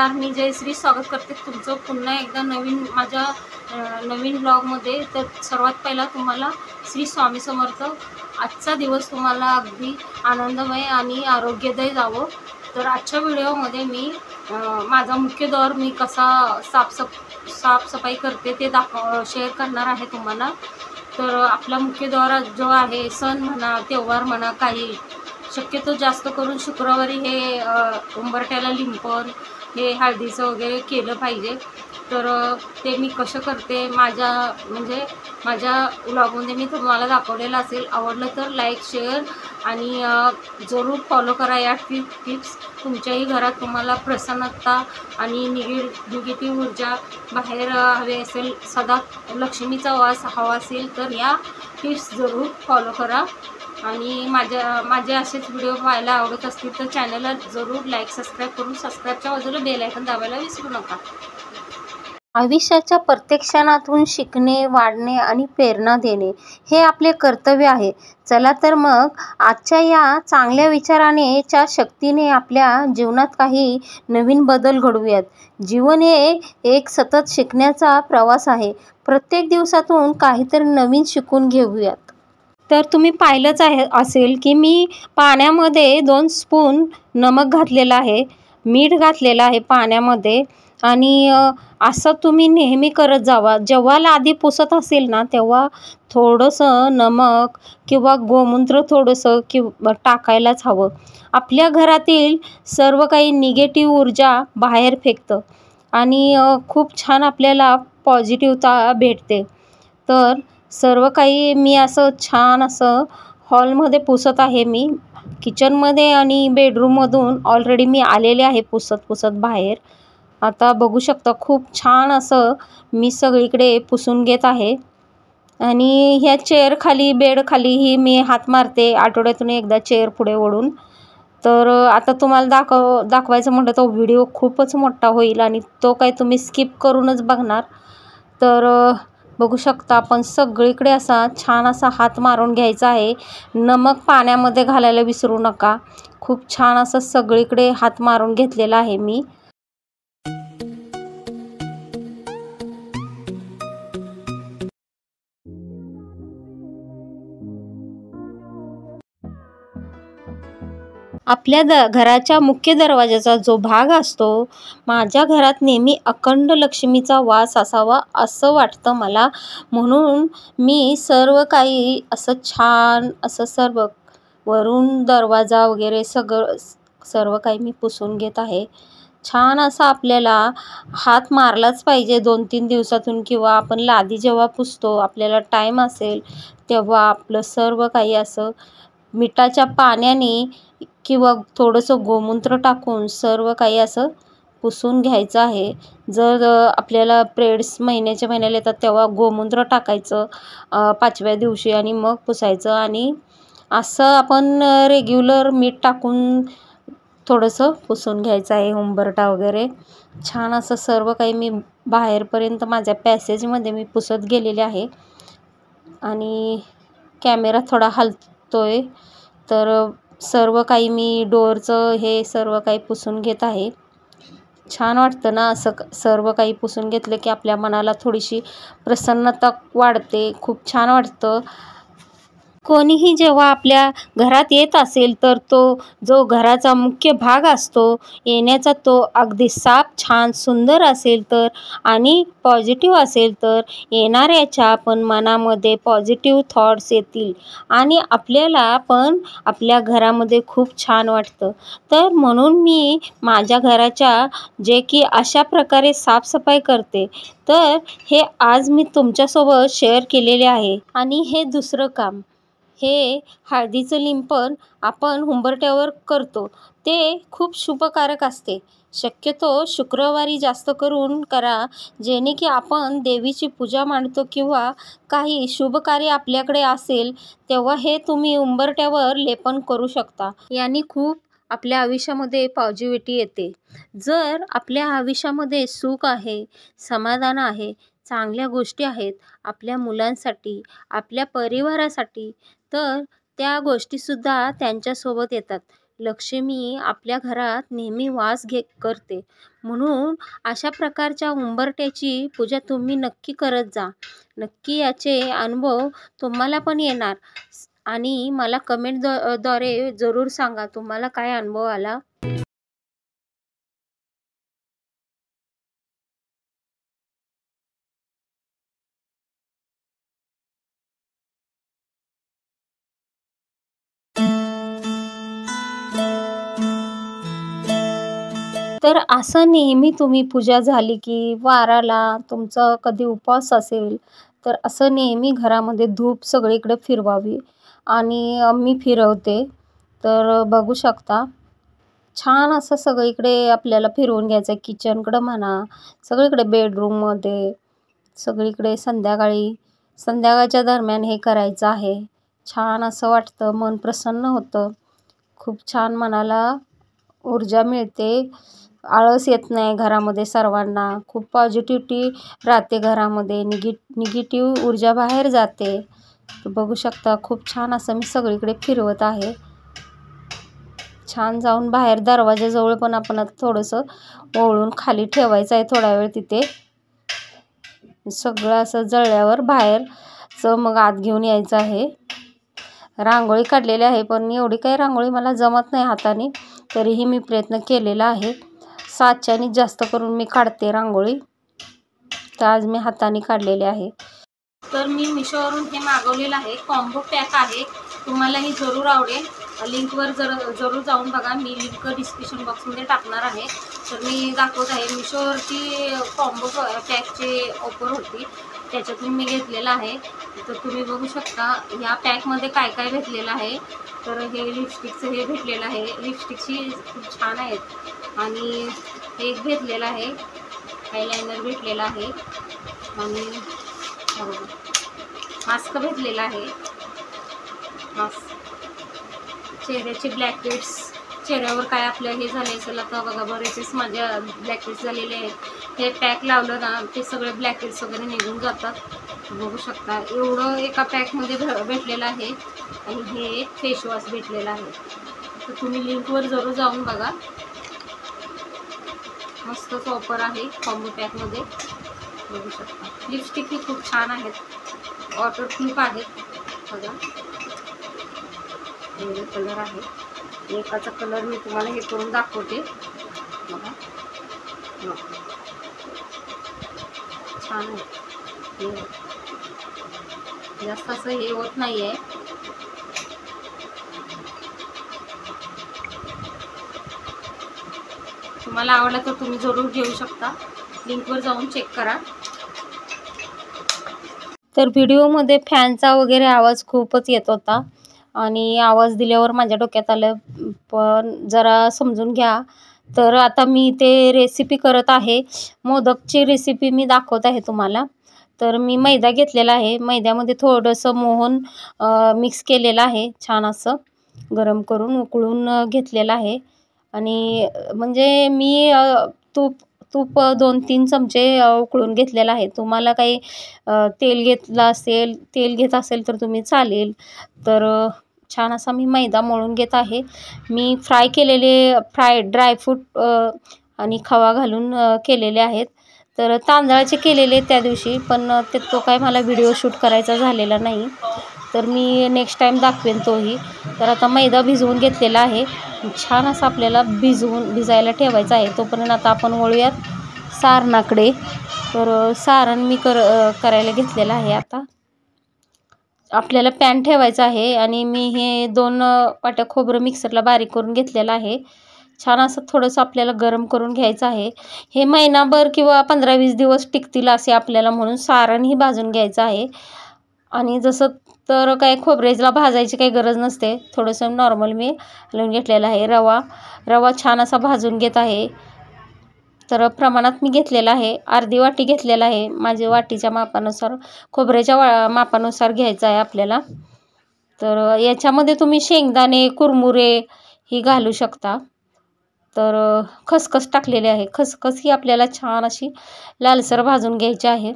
नमस्कार, मी जयश्री स्वागत करते तुमचं पुन्हा एकदा माझ्या नवीन ब्लॉगमध्ये। तर सर्वात पहिला तुम्हाला श्री स्वामी समर्थ। आजचा दिवस तुम्हाला अगदी आनंदमय आणि आरोग्यदायी जावो। तर आजच्या व्हिडिओमध्ये मी माझा मुख्य दौर मी कसा साफसफाई करते ते शेअर करणार आहे तुम्हाला। तर आपला मुख्य दौर जो आहे, सण म्हणा त्योहार म्हणा, काही शक्यतो जास्त करून शुक्रवारी हे उंबरठ्याला लिंपण हे हळदीचं वगैरे केलं पाहिजे। तर ते मी कसं करते माझ्या व्लॉगमध्ये मी तुम्हाला दाखवलेलं असेल। आवडलं तर लाईक शेअर आणि जरूर फॉलो करा या टिप्स। तुमच्याही घरात तुम्हाला प्रसन्नता आणि निगेटिव्ह ऊर्जा बाहेर हवी असेल, सदा लक्ष्मीचा वास हवा असेल तर या टिप्स जरूर फॉलो करा। आणि माझे असेच व्हिडिओ पाहायला आवडत असतील तर चॅनलला जरूर लाईक सबस्क्राईब करून सबस्क्राईबच्या बाजूला बेल आयकॉन दाबायला विसरू नका। आयुष्याच्या प्रत्येक क्षणातून शिकणे, वाढणे आणि प्रेरणा देणे हे आपले कर्तव्य आहे। चला तर मग आजच्या या चांगल्या विचाराने च्या शक्तीने आपल्या जीवनात काही नवीन बदल घडवूयात। जीवन हे एक सतत शिकण्याचा प्रवास आहे। प्रत्येक दिवसातून काहीतरी नवीन शिकून घेऊयात। तर तुम्ही पाहिलंच असेल की मी पाण्यामध्ये 2 स्पून नमक घातलेलं आहे, मीठ घातलेलं आहे पाण्यामध्ये। आणि असं तुम्ही नेहमी करत जावा। जेव्हा लादी पुसत असेल ना तेव्हा थोडंसं नमक किंवा गोमूत्र थोडंसं टाकायलाच हवं। आपल्या घरातील सर्व काही निगेटिव्ह ऊर्जा बाहेर फेकतं आणि खूप छान आपल्याला पॉझिटिव्हता भेटते। तर सर्व काही मी असं छान असं हॉलमध्ये पुसत आहे। मी किचनमध्ये आणि बेडरूममधून ऑलरेडी मी आलेले आहे पुसत बाहेर। आता बघू शकता खूप छान असं मी सगळीकडे पुसून घेत आहे। आणि ह्या चेअरखाली बेडखालीही मी हात मारते आठवड्यातून एकदा चेअर पुढे ओढून। तर आता तुम्हाला दाखवायचं म्हटलं तर व्हिडिओ खूपच मोठा होईल आणि तो काही तुम्ही स्किप करूनच बघणार। तर बघू शकता आपण सगळीकडे असा छान असा हात मारून घ्यायचा आहे। नमक पाण्यामध्ये घालायला विसरू नका। खूप छान असं सगळीकडे हात मारून घेतलेला आहे मी। आपल्या घराच्या मुख्य दरवाजाचा जो भाग असतो, माझ्या घरात नेहमी अखंड लक्ष्मीचा वास असावा असं वाटतं मला। म्हणून मी सर्व काही असं छान असं सर्व वरून दरवाजा वगैरे सर्व काही मी पुसून घेत आहे। छान असा आपल्याला हात मारलाच पाहिजे 2-3 दिवसातून, किंवा आपण लादी जेव्हा पुसतो आपल्याला टाईम असेल तेव्हा आपलं सर्व काही असं मिठाच्या पाण्याने किंवा थोडंसं गोमूत्र टाकून सर्व काही असं पुसून घ्यायचं आहे। जर आपल्याला पिरियड्स महिन्याला येतात तेव्हा गोमूत्र टाकायचं 5व्या दिवशी आणि मग पुसायचं। आणि असं आपण रेग्युलर मीठ टाकून थोडंसं पुसून घ्यायचं आहे उंबरठा वगैरे। छान असं सर्व काही मी बाहेरपर्यंत माझ्या पॅसेजमध्ये मी पुसत गेलेले आहे। आणि कॅमेरा थोडा हलतोय तर सर्व काही मी डोअरचं हे सर्व काही पुसून घेत आहे। छान वाटतं ना असं सर्व काही पुसून घेतलं की आपल्या मनाला थोडीशी प्रसन्नता वाढते, खूप छान वाटतं। कोणीही जेव्हा आपल्या घरात येत असेल तर तो जो घराचा मुख्य भाग असतो, येण्याचा तो अगदी साफ छान सुंदर असेल तर आणि पॉझिटिव्ह असेल तर येणाऱ्याच्या पण मनामध्ये पॉझिटिव्ह थॉट्स येतील आणि आपल्याला पण आपल्या घरामध्ये खूप छान वाटतं। तर म्हणून मी माझ्या घराच्या जे की अशा प्रकारे साफसफाई करते, तर हे आज मी तुमच्यासोबत शेअर केलेले आहे। आणि हे दुसरं काम, हे हळदीचं लिंपण आपण उंबरठ्यावर करतो ते खूप शुभकारक असते। शक्यतो शुक्रवारी जास्त करून करा, जेणे की आपण देवीची पूजा मांडतो किंवा काही शुभकार्य आपल्याकडे असेल तेव्हा हे तुम्ही उंबरठ्यावर लेपन करू शकता। याने खूप आपल्या आयुष्यामध्ये पॉझिटिव्हिटी येते। जर आपल्या आयुष्यामध्ये सुख आहे, समाधान आहे, चांगल्या गोष्टी आहेत आपल्या मुलांसाठी, आपल्या परिवारासाठी, तर त्या गोष्टीसुद्धा त्यांच्यासोबत येतात। लक्ष्मी आपल्या घरात नेहमी वास करते. म्हणून अशा प्रकारच्या उंबरठ्याची पूजा तुम्ही नक्की करत जा. नक्की याचे अनुभव तुम्हाला पण येणार आणि मला कमेंट द्वारे जरूर सांगा तुम्हाला काय अनुभव आला. तर असं नेहमी तुम्ही पूजा झाली की वाराला तुमचा कधी उपवास असेल तर असं नेहमी घरामध्ये धूप सगळीकडे फिरवावी आणि मी फिरवते. तर बघू शकता छान असं सगळीकडे आपल्याला फिरवून घ्यायचं आहे. किचनकडं म्हणा, सगळीकडे बेडरूममध्ये, सगळीकडे संध्याकाळच्या दरम्यान हे करायचं आहे. छान असं वाटतं, मन प्रसन्न होतं. खूप छान मनाला ऊर्जा मिळते. आळस येत नाही घरामध्ये सर्वांना. खूप पॉझिटिव्हिटी राहते घरामध्ये. निगेटिव्ह ऊर्जा बाहेर जाते. बघू शकता खूप छान असं मी सगळीकडे फिरवत आहे. छान जाऊन बाहेर दरवाजाजवळ पण आपण थोडंसं ओळून खाली ठेवायचं आहे थोडा वेळ तिथे. सगळं असं जळल्यावर बाहेरचं मग आत घेऊन यायचं आहे. रांगोळी काढलेली आहे पण एवढी काही रांगोळी मला जमत नाही हाताने, तरीही मी प्रयत्न केलेला आहे. साच्याने जास्त करून मी काढते रांगोळी, तर आज मी हाताने काढलेले आहे. तर मी मिशोवरून हे मागवलेलं आहे. कॉम्बो पॅक आहे. तुम्हालाही जरूर आवडेल. लिंकवर जरूर जाऊन बघा. मी लिंक डिस्क्रिप्शन बॉक्समध्ये टाकणार आहे. तर मी दाखवत आहे मिशोवरची कॉम्बो पॅकची ऑफर होती, त्याच्यातून मी घेतलेलं आहे. तर तुम्ही बघू शकता ह्या पॅकमध्ये काय काय भेटलेलं आहे. तर हे लिपस्टिकचं हे भेटलेलं आहे. लिपस्टिकची खूप छान आहेत आणि एक भेटलेलं आहे, आयलायनर भेटलेला आहे आणि मास्क भेटलेला आहे. मास्क, चेहऱ्याचे ब्लॅकेट्स, चेहऱ्यावर काय आपलं हे झाले असेल, आता बघा बरेचसेच माझ्या ब्लॅकेट्स झालेले आहेत. हे पॅक लावलं ना ते सगळे ब्लॅकेट्स वगैरे निघून जातात. बघू शकता एवढं एका पॅकमध्ये भेटलेलं आहे. आणि हे एक फेसवॉश भेटलेला आहे. तर तुम्ही लिंकवर जरूर जाऊन बघा. मस्तच ऑफर आहे कॉम्बो पॅकमध्ये. बघू शकता लिपस्टिकही खूप छान आहेत, वॉटरप्रूफ आहेत. बघा वेगळे कलर आहे. एकाचा कलर मी तुम्हाला हे करून दाखवते. बघा छान आहे. हे जास्त असं हे होत नाही आहे. तुम्हाला आवडला तर तुम्ही जरूर घेऊ शकता. लिंकवर जाऊन चेक करा. तर व्हिडिओमध्ये फॅनचा वगैरे आवाज खूपच येत होता आणि आवाज दिल्यावर माझ्या डोक्यात आलं, पण जरा समजून घ्या. तर आता मी ते रेसिपी करत आहे. मोदकची रेसिपी मी दाखवत आहे तुम्हाला. तर मी मैदा घेतलेला आहे. मैद्यामध्ये थोडंसं मोहन मिक्स केलेलं आहे. छान असं गरम करून उकळून घेतलेलं आहे. आणि म्हणजे मी तूप 2-3 चमचे उकळून घेतलेला आहे. तुम्हाला काही तेल घेत असेल तर तुम्ही चालेल. तर छान असा मी मैदा मळून घेत आहे. मी फ्राय ड्रायफ्रूट आणि खवा घालून केलेले आहेत. तर तांदळाचे केलेले त्या दिवशी, पण तो काय मला व्हिडिओ शूट करायचा झालेला नाही. तर मी नेक्स्ट टाईम दाखवेन तोही. तर आता मैदा भिजवून घेतलेला आहे. छान असं आपल्याला भिजायला ठेवायचं आहे. तोपर्यंत आता आपण वळूयात सारणाकडे. तर सारण मी करायला घेतलेलं आहे. आता आपल्याला पॅन ठेवायचं आहे आणि मी हे 2 वाट्या खोबरं मिक्सरला बारीक करून घेतलेलं आहे. छान असं थोडंसं आपल्याला गरम करून घ्यायचं आहे. हे महिनाभर किंवा 15-20 दिवस टिकतील असे आपल्याला, म्हणून सारणही भाजून घ्यायचं आहे. आणि जसं तर काय खोबरेला भाजायची काही गरज नसते. थोडंसं नॉर्मल मी लावून घेतलेलं आहे. रवा छान असा भाजून घेत आहे. तर प्रमाणात मी घेतलेलं आहे, अर्धी वाटी घेतलेला आहे. माझ्या वाटीच्या मापानुसार, खोबऱ्याच्या मापानुसार घ्यायचं आहे आपल्याला. तर याच्यामध्ये तुम्ही शेंगदाणे, कुरमुरे ही घालू शकता. तर खसखस टाकलेली आहे. खसखस ही आपल्याला छान अशी लालसर भाजून घ्यायची आहे.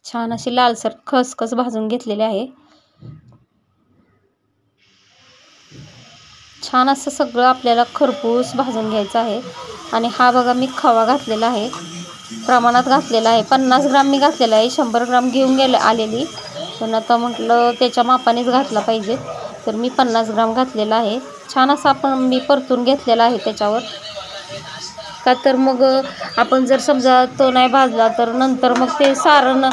छान अशी लालसर खसखस भाजून घेतलेली आहे. छान असं सगळं आपल्याला खरपूस भाजून घ्यायचं आहे. आणि हा बघा मी खवा घातलेला आहे, प्रमाणात घातलेला आहे. 50 ग्राम मी घातलेला आहे, 100 ग्राम घेऊन आलेली, पण आता म्हटलं त्याच्या मापानेच घातला पाहिजे, तर मी 50 ग्राम घातलेला आहे. छान असं मी परतून घेतलेला आहे त्याच्यावर. का तर मग आपण जर समजा तो नाही भाजला तर नंतर मग ते सारण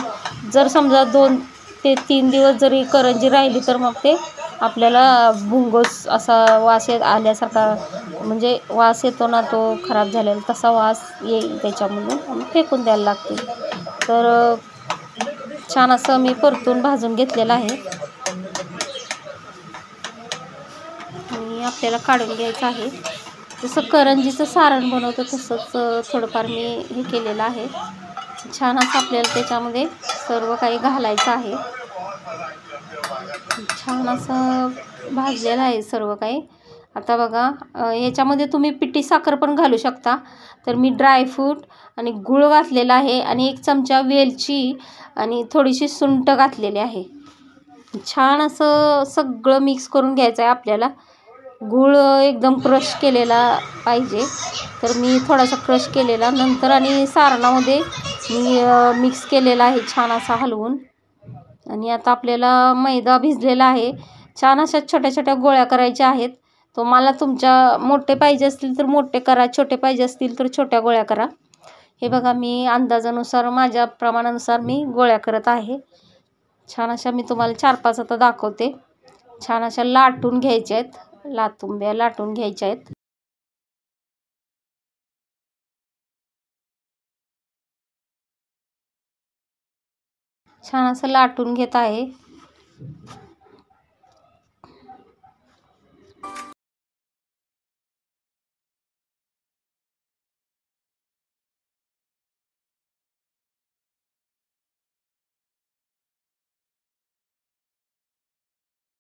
जर समजा 2 ते 3 दिवस जरी करंजी राहिली तर मग ते आपल्याला भुंगस असा वास आल्यासारखा, म्हणजे वास येतो ना तो खराब झालेला, तसा वास येईल त्याच्यामधून आणि फेकून द्यायला लागते. तर छान असं मी परतून भाजून घेतलेलं आहे आणि आपल्याला काढून घ्यायचं आहे. जसं करंजीचं सारण बनवतं तसंच थोडंफार मी हे केलेलं आहे. छान असं आपल्याला त्याच्यामध्ये सर्व काही घालायचं आहे. छान असं भाजलेलं आहे सर्व काही. आता बघा ह्याच्यामध्ये तुम्ही पिठी साखर पण घालू शकता. तर मी ड्रायफ्रूट आणि गूळ घातलेला आहे आणि 1 चमचा वेलची आणि थोडीशी सुंठ घातलेली आहे. छान असं सगळं मिक्स करून घ्यायचं आहे आपल्याला. गूळ एकदम क्रश केलेला पाहिजे, तर मी थोडासा क्रश केलेला नंतर आणि सारणामध्ये मी मिक्स केलेला आहे छान असा हलवून. आणि आता आपल्याला मैदा भिजलेला आहे. छान अशा छोट्या छोट्या गोळ्या करायच्या आहेत. तुम्हाला तुमच्या मोठे पाहिजे असतील तर मोठे करा, छोटे पाहिजे असतील तर छोट्या गोळ्या करा. हे बघा मी अंदाजानुसार माझ्या प्रमाणानुसार मी गोळ्या करत आहे. छान अशा मी तुम्हाला 4-5 आता दाखवते. छान अशा लाटून घ्यायच्या आहेत, लातुंब्या लाटून घ्यायच्या आहेत. छान असं लाटून घेत आहे.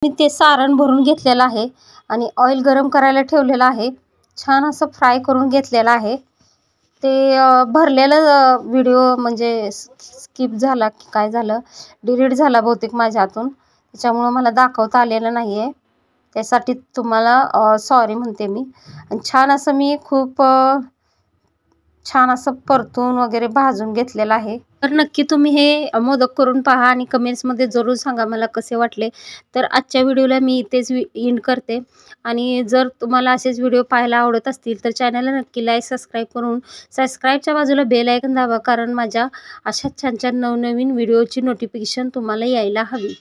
मी ते सारण भरून घेतलेलं आहे आणि ऑइल गरम करायला ठेवलेलं आहे. छान असं फ्राय करून घेतलेलं आहे. ते भरलेलं व्हिडिओ म्हणजे स्किप झाला की काय झालं, डिलीट झाला बहुतेक माझ्या हातून, त्याच्यामुळं मला दाखवता आलेलं नाही आहे. त्यासाठी तुम्हाला सॉरी म्हणते मी. आणि छान असं मी खूप छान असं परतून वगैरे भाजून घेतलेलं आहे. तर नक्की तुम्ही हे मोदक करून पहा आणि कमेंट्समध्ये जरूर सांगा मला कसे वाटले. तर आजच्या व्हिडिओला मी इथेच एंड करते. आणि जर तुम्हाला असेच व्हिडिओ पाहायला आवडत असतील तर चॅनलला नक्की लाईक सबस्क्राईब करून सबस्क्राईबच्या बाजूला बेल आयकॉन दाबा, कारण माझ्या अशाच छान छान नवनवीन व्हिडिओची नोटिफिकेशन तुम्हाला यायला हवी.